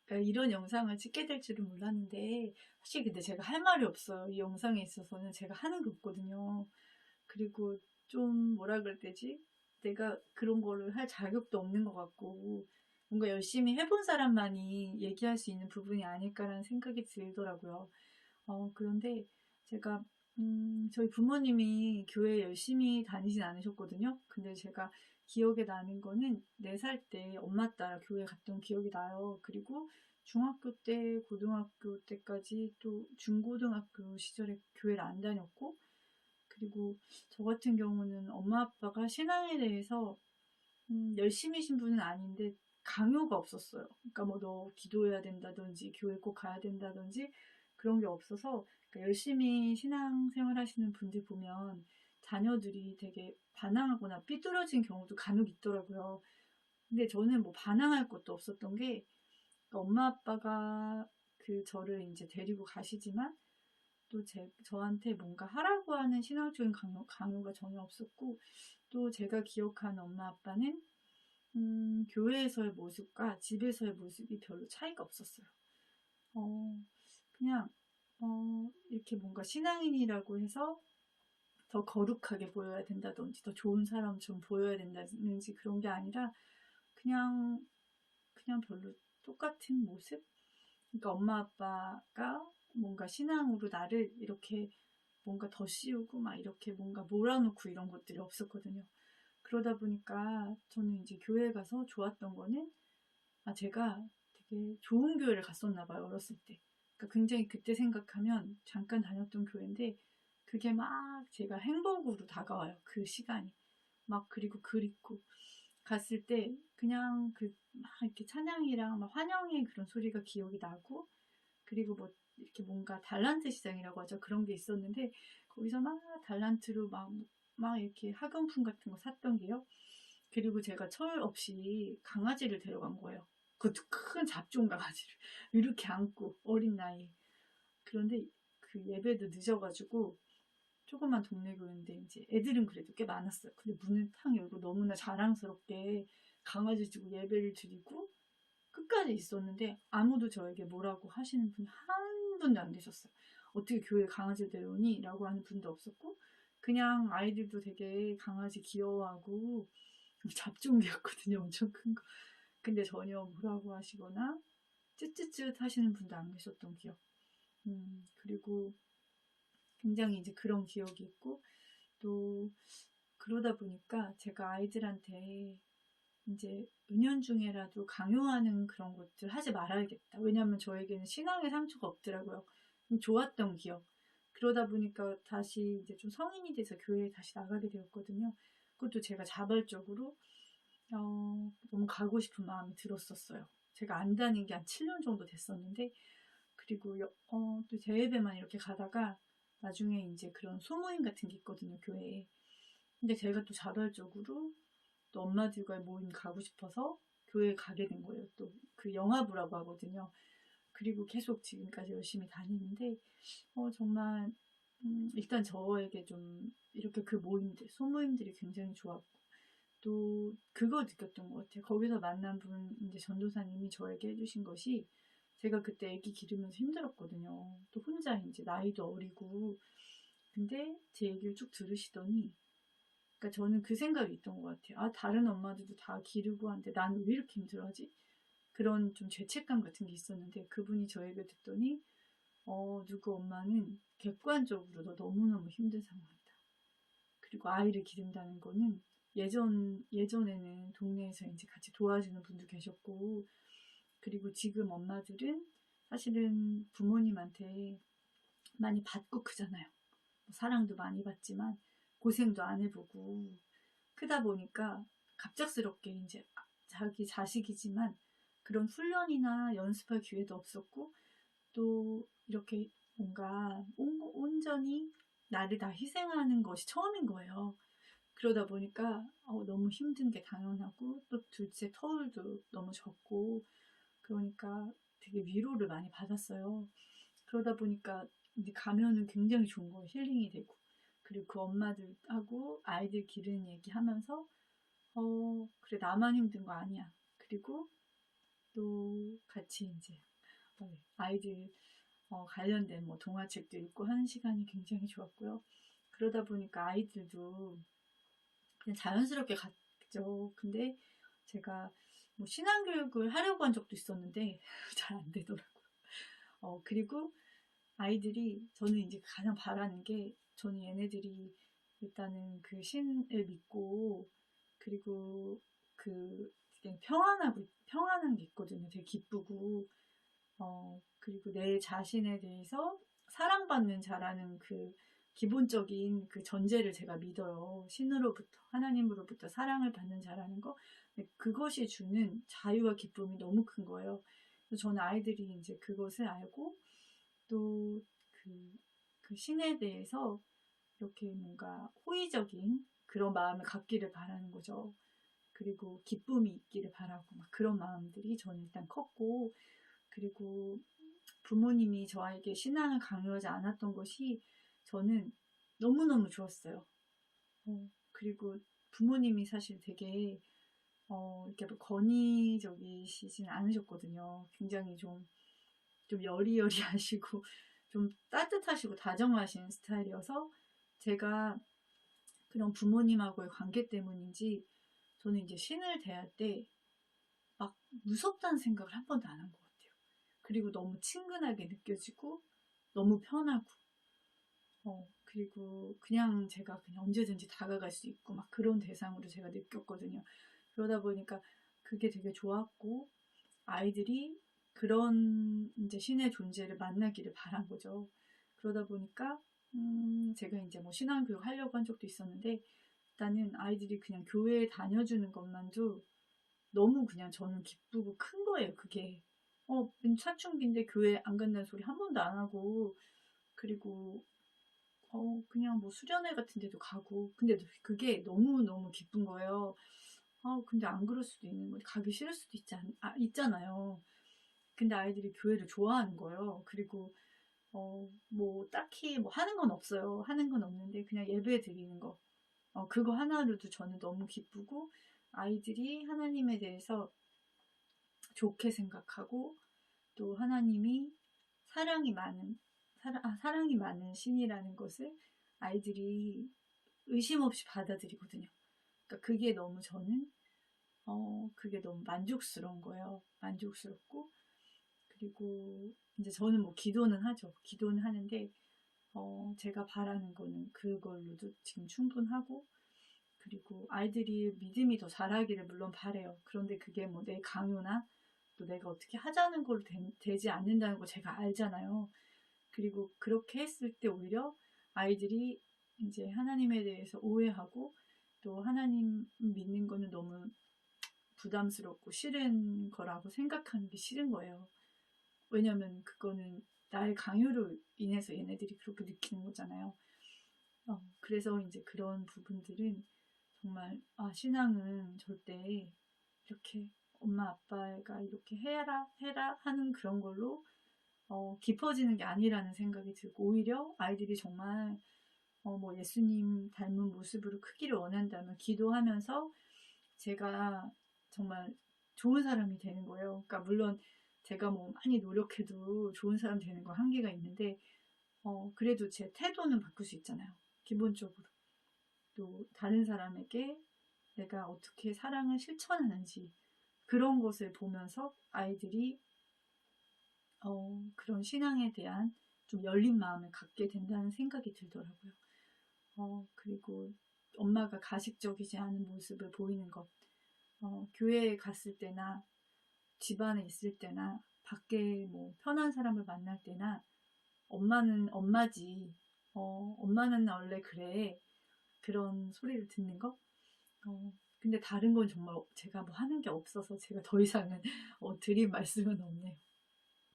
그러니까 이런 영상을 찍게 될 줄은 몰랐는데, 사실 근데 제가 할 말이 없어요. 이 영상에 있어서는 제가 하는 게 없거든요. 그리고 좀 뭐라 그래야 되지? 내가 그런 거를 할 자격도 없는 것 같고, 뭔가 열심히 해본 사람만이 얘기할 수 있는 부분이 아닐까라는 생각이 들더라고요. 그런데 제가, 저희 부모님이 교회 열심히 다니진 않으셨거든요. 근데 제가 기억에 나는 거는 4살 때 엄마 따라 교회 갔던 기억이 나요. 그리고 중학교 때, 고등학교 때까지 또 중고등학교 시절에 교회를 안 다녔고, 그리고 저 같은 경우는 엄마 아빠가 신앙에 대해서 열심히신 분은 아닌데 강요가 없었어요. 그러니까 뭐 너 기도해야 된다든지 교회 꼭 가야 된다든지 그런 게 없어서, 그러니까 열심히 신앙생활 하시는 분들 보면 자녀들이 되게 반항하거나 삐뚤어진 경우도 간혹 있더라고요. 근데 저는 뭐 반항할 것도 없었던 게, 그러니까 엄마 아빠가 저를 이제 데리고 가시지만 또 저한테 뭔가 하라고 하는 신앙적인 강요가 전혀 없었고, 또 제가 기억하는 엄마 아빠는 교회에서의 모습과 집에서의 모습이 별로 차이가 없었어요. 그냥 이렇게 뭔가 신앙인이라고 해서 더 거룩하게 보여야 된다든지 더 좋은 사람처럼 보여야 된다든지 그런 게 아니라 그냥 별로 똑같은 모습? 그러니까 엄마 아빠가 뭔가 신앙으로 나를 이렇게 뭔가 더 씌우고 막 이렇게 뭔가 몰아놓고 이런 것들이 없었거든요. 그러다 보니까 저는 이제 교회에 가서 좋았던 거는, 제가 되게 좋은 교회를 갔었나 봐요, 어렸을 때. 그러니까 굉장히 그때 생각하면 잠깐 다녔던 교회인데 그게 막 제가 행복으로 다가와요, 그 시간이. 막 그리고 그립고 갔을 때 그냥 막 이렇게 찬양이랑 막 환영의 그런 소리가 기억이 나고, 그리고 뭐 이렇게 뭔가 달란트 시장이라고 하죠. 그런 게 있었는데 거기서 막 달란트로 막 이렇게 학용품 같은 거 샀던 게요. 그리고 제가 철 없이 강아지를 데려간 거예요. 그것도 큰 잡종 강아지를 이렇게 안고 어린 나이에. 그런데 그 예배도 늦어가지고 조그만 동네 교회인데 이제 애들은 그래도 꽤 많았어요. 근데 문을 탁 열고 너무나 자랑스럽게 강아지 주고 예배를 드리고 끝까지 있었는데 아무도 저에게 뭐라고 하시는 분이 한 분도 안 계셨어요. 어떻게 교회에 강아지를 데려오니? 라고 하는 분도 없었고, 그냥 아이들도 되게 강아지 귀여워하고 잡종이었거든요. 엄청 큰 거. 근데 전혀 뭐라고 하시거나 쯧쯧쯧 하시는 분도 안 계셨던 기억. 그리고 굉장히 이제 그런 기억이 있고, 또 그러다 보니까 제가 아이들한테 이제 은연중에라도 강요하는 그런 것들 하지 말아야겠다. 왜냐하면 저에게는 신앙의 상처가 없더라고요. 좋았던 기억. 그러다 보니까 다시 이제 좀 성인이 돼서 교회에 다시 나가게 되었거든요. 그것도 제가 자발적으로 너무 가고 싶은 마음이 들었었어요. 제가 안 다닌 게 한 7년 정도 됐었는데, 그리고 또 대예배만 이렇게 가다가 나중에 이제 그런 소모임 같은 게 있거든요, 교회에. 근데 제가 또 자발적으로 또 엄마들과의 모임 가고 싶어서 교회에 가게 된 거예요. 또 그 영화부라고 하거든요. 그리고 계속 지금까지 열심히 다니는데, 정말 일단 저에게 좀 이렇게 그 모임들, 소모임들이 굉장히 좋았고, 또 그거 느꼈던 것 같아요. 거기서 만난 분, 이제 전도사님이 저에게 해주신 것이, 제가 그때 아기 기르면서 힘들었거든요. 또 혼자 이제 나이도 어리고, 근데 제 얘기를 쭉 들으시더니, 그러니까 저는 그 생각이 있던 것 같아요. 다른 엄마들도 다 기르고 하는데 나는 왜 이렇게 힘들어하지? 그런 좀 죄책감 같은 게 있었는데, 그분이 저에게 듣더니, 누구 엄마는 객관적으로 너 너무너무 힘든 상황이다. 그리고 아이를 기른다는 거는 예전에는 동네에서 이제 같이 도와주는 분도 계셨고, 그리고 지금 엄마들은 사실은 부모님한테 많이 받고 크잖아요. 사랑도 많이 받지만 고생도 안 해보고 크다 보니까 갑작스럽게 이제 자기 자식이지만 그런 훈련이나 연습할 기회도 없었고, 또 이렇게 뭔가 온전히 나를 다 희생하는 것이 처음인 거예요. 그러다 보니까 너무 힘든 게 당연하고, 또 둘째 터울도 너무 적고, 그러니까 되게 위로를 많이 받았어요. 그러다 보니까 이제 가면은 굉장히 좋은 거예요. 힐링이 되고. 그리고 그 엄마들하고 아이들 기르는 얘기 하면서, 그래, 나만 힘든 거 아니야. 그리고 또 같이 이제 아이들 관련된 뭐 동화책도 읽고 하는 시간이 굉장히 좋았고요. 그러다 보니까 아이들도 그냥 자연스럽게 갔죠. 근데 제가 뭐 신앙교육을 하려고 한 적도 있었는데 잘 안 되더라고요. 그리고 아이들이 저는 이제 가장 바라는 게 저는 얘네들이 일단은 그 신을 믿고 그리고 그 되게 평안한 게 있거든요. 되게 기쁘고 그리고 내 자신에 대해서 사랑받는 자라는 그 기본적인 그 전제를 제가 믿어요. 신으로부터, 하나님으로부터 사랑을 받는 자라는 거. 근데 그것이 주는 자유와 기쁨이 너무 큰 거예요. 그래서 저는 아이들이 이제 그것을 알고 또 그 신에 대해서 이렇게 뭔가 호의적인 그런 마음을 갖기를 바라는 거죠. 그리고 기쁨이 있기를 바라고 막 그런 마음들이 저는 일단 컸고, 그리고 부모님이 저에게 신앙을 강요하지 않았던 것이 저는 너무너무 좋았어요. 그리고 부모님이 사실 되게 이렇게 뭐 권위적이시진 않으셨거든요. 굉장히 좀 여리여리하시고 좀 따뜻하시고 다정하신 스타일이어서 제가 그런 부모님하고의 관계 때문인지 저는 이제 신을 대할 때 막 무섭다는 생각을 한 번도 안 한 것 같아요. 그리고 너무 친근하게 느껴지고 너무 편하고 그리고 그냥 제가 그냥 언제든지 다가갈 수 있고 막 그런 대상으로 제가 느꼈거든요. 그러다 보니까 그게 되게 좋았고 아이들이 그런 이제 신의 존재를 만나기를 바란 거죠. 그러다 보니까 제가 이제 뭐 신앙교육 하려고 한 적도 있었는데 일단은 아이들이 그냥 교회에 다녀주는 것만도 너무 그냥 저는 기쁘고 큰 거예요. 그게 사춘기인데 교회 안 간다는 소리 한 번도 안 하고 그리고 그냥 뭐 수련회 같은 데도 가고 근데 그게 너무너무 기쁜 거예요. 근데 안 그럴 수도 있는 거지. 가기 싫을 수도 있잖아요. 근데 아이들이 교회를 좋아하는 거예요. 그리고 뭐 딱히 뭐 하는 건 없어요. 하는 건 없는데 그냥 예배 드리는 거. 그거 하나로도 저는 너무 기쁘고 아이들이 하나님에 대해서 좋게 생각하고 또 하나님이 사랑이 많은 신이라는 것을 아이들이 의심 없이 받아들이거든요. 그러니까 그게 너무 저는 그게 너무 만족스러운 거예요. 만족스럽고 그리고 이제 저는 뭐 기도는 하죠. 기도는 하는데 제가 바라는 거는 그걸로도 지금 충분하고 그리고 아이들이 믿음이 더 자라기를 물론 바래요. 그런데 그게 뭐 내 강요나 또 내가 어떻게 하자는 걸로 되지 않는다는 거 제가 알잖아요. 그리고 그렇게 했을 때 오히려 아이들이 이제 하나님에 대해서 오해하고 또 하나님 믿는 거는 너무 부담스럽고 싫은 거라고 생각하는 게 싫은 거예요. 왜냐면 그거는 나의 강요로 인해서 얘네들이 그렇게 느끼는 거잖아요. 그래서 이제 그런 부분들은 정말 신앙은 절대 이렇게 엄마 아빠가 이렇게 해라 하는 그런 걸로 깊어지는 게 아니라는 생각이 들고 오히려 아이들이 정말 뭐 예수님 닮은 모습으로 크기를 원한다면 기도하면서 제가 정말 좋은 사람이 되는 거예요. 그러니까 물론 제가 뭐 많이 노력해도 좋은 사람 되는 거 한계가 있는데 그래도 제 태도는 바꿀 수 있잖아요. 기본적으로. 또 다른 사람에게 내가 어떻게 사랑을 실천하는지 그런 것을 보면서 아이들이 그런 신앙에 대한 좀 열린 마음을 갖게 된다는 생각이 들더라고요. 그리고 엄마가 가식적이지 않은 모습을 보이는 것. 교회에 갔을 때나 집안에 있을 때나 밖에 뭐 편한 사람을 만날 때나 엄마는 엄마지. 엄마는 원래 그래. 그런 소리를 듣는 거. 근데 다른 건 정말 제가 뭐 하는 게 없어서 제가 더 이상은 드릴 말씀은 없네요.